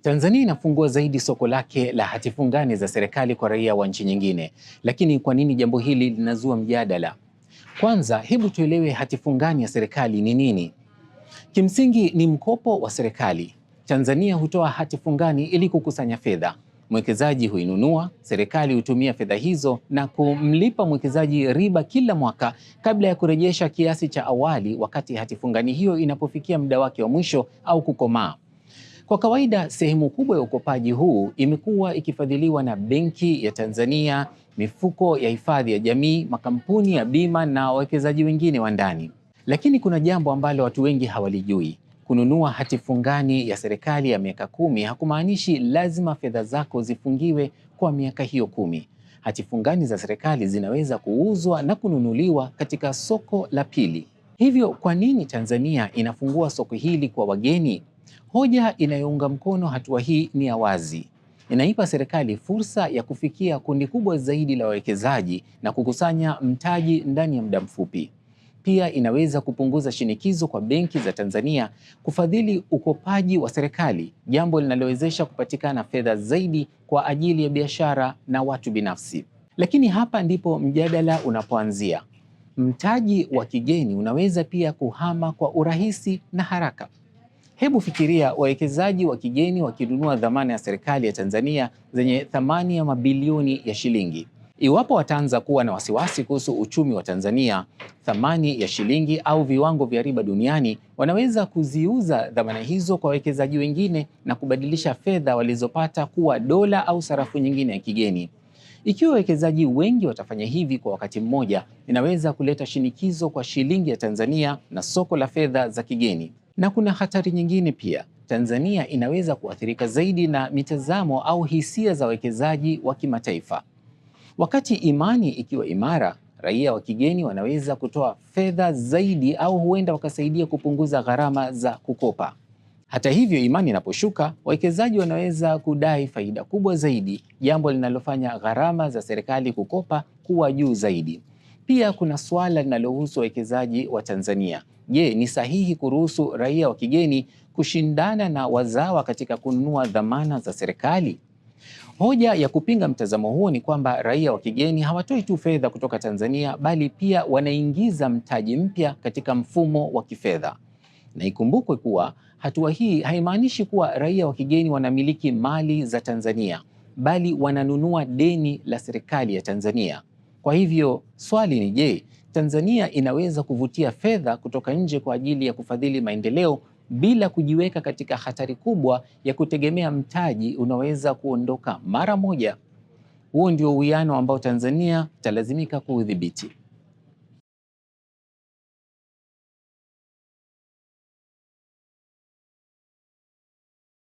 Tanzania inafungua zaidi soko lake la hati fungani za serikali kwa raia wa nchi nyingine. Lakini kwa nini jambo hili linazua mjadala? Kwanza, hebu tuelewe hati fungani ya serikali ni nini? Kimsingi ni mkopo wa serikali. Tanzania hutoa hati fungani ili kukusanya fedha. Mwekezaji huinunua, serikali hutumia fedha hizo na kumlipa mwekezaji riba kila mwaka kabla ya kurejesha kiasi cha awali wakati hati fungani hiyo inapofikia muda wake wa mwisho au kukomaa. Kwa kawaida, sehemu kubwa ya ukopaji huu imekuwa ikifadhiliwa na Benki ya Tanzania, mifuko ya hifadhi ya jamii, makampuni ya bima na wawekezaji wengine wa ndani. Lakini kuna jambo ambalo watu wengi hawalijui. Kununua hati fungani ya serikali ya miaka 10 hakumaanishi lazima fedha zako zifungiwe kwa miaka hiyo 10. Hati fungani za serikali zinaweza kuuzwa na kununuliwa katika soko la pili. Hivyo, kwa nini Tanzania inafungua soko hili kwa wageni? Hoja inayounga mkono hatua hii ni ya wazi. Inaipa serikali fursa ya kufikia kundi kubwa zaidi la wawekezaji na kukusanya mtaji ndani ya muda mfupi. Pia inaweza kupunguza shinikizo kwa benki za Tanzania kufadhili ukopaji wa serikali, jambo linalowezesha kupatikana fedha zaidi kwa ajili ya biashara na watu binafsi. Lakini hapa ndipo mjadala unapoanzia. Mtaji wa kigeni unaweza pia kuhama kwa urahisi na haraka. Hebu fikiria wawekezaji wa kigeni wakinunua dhamana ya serikali ya Tanzania zenye thamani ya mabilioni ya shilingi. Iwapo wataanza kuwa na wasiwasi kuhusu uchumi wa Tanzania, thamani ya shilingi au viwango vya riba duniani, wanaweza kuziuza dhamana hizo kwa wawekezaji wengine na kubadilisha fedha walizopata kuwa dola au sarafu nyingine ya kigeni. Ikiwa wawekezaji wengi watafanya hivi kwa wakati mmoja, inaweza kuleta shinikizo kwa shilingi ya Tanzania na soko la fedha za kigeni. Na kuna hatari nyingine pia. Tanzania inaweza kuathirika zaidi na mitazamo au hisia za wawekezaji wa kimataifa. Wakati imani ikiwa imara, raia wa kigeni wanaweza kutoa fedha zaidi au huenda wakasaidia kupunguza gharama za kukopa. Hata hivyo, imani inaposhuka, wawekezaji wanaweza kudai faida kubwa zaidi, jambo linalofanya gharama za serikali kukopa kuwa juu zaidi. Pia kuna suala linalohusu wawekezaji wa Tanzania. Je, ni sahihi kuruhusu raia wa kigeni kushindana na wazawa katika kununua dhamana za serikali? Hoja ya kupinga mtazamo huo ni kwamba raia wa kigeni hawatoi tu fedha kutoka Tanzania, bali pia wanaingiza mtaji mpya katika mfumo wa kifedha. Na ikumbukwe kuwa hatua hii haimaanishi kuwa raia wa kigeni wanamiliki mali za Tanzania, bali wananunua deni la serikali ya Tanzania. Kwa hivyo, swali ni je, Tanzania inaweza kuvutia fedha kutoka nje kwa ajili ya kufadhili maendeleo bila kujiweka katika hatari kubwa ya kutegemea mtaji unaweza kuondoka mara moja? Huo ndio uwiano ambao Tanzania italazimika kuudhibiti.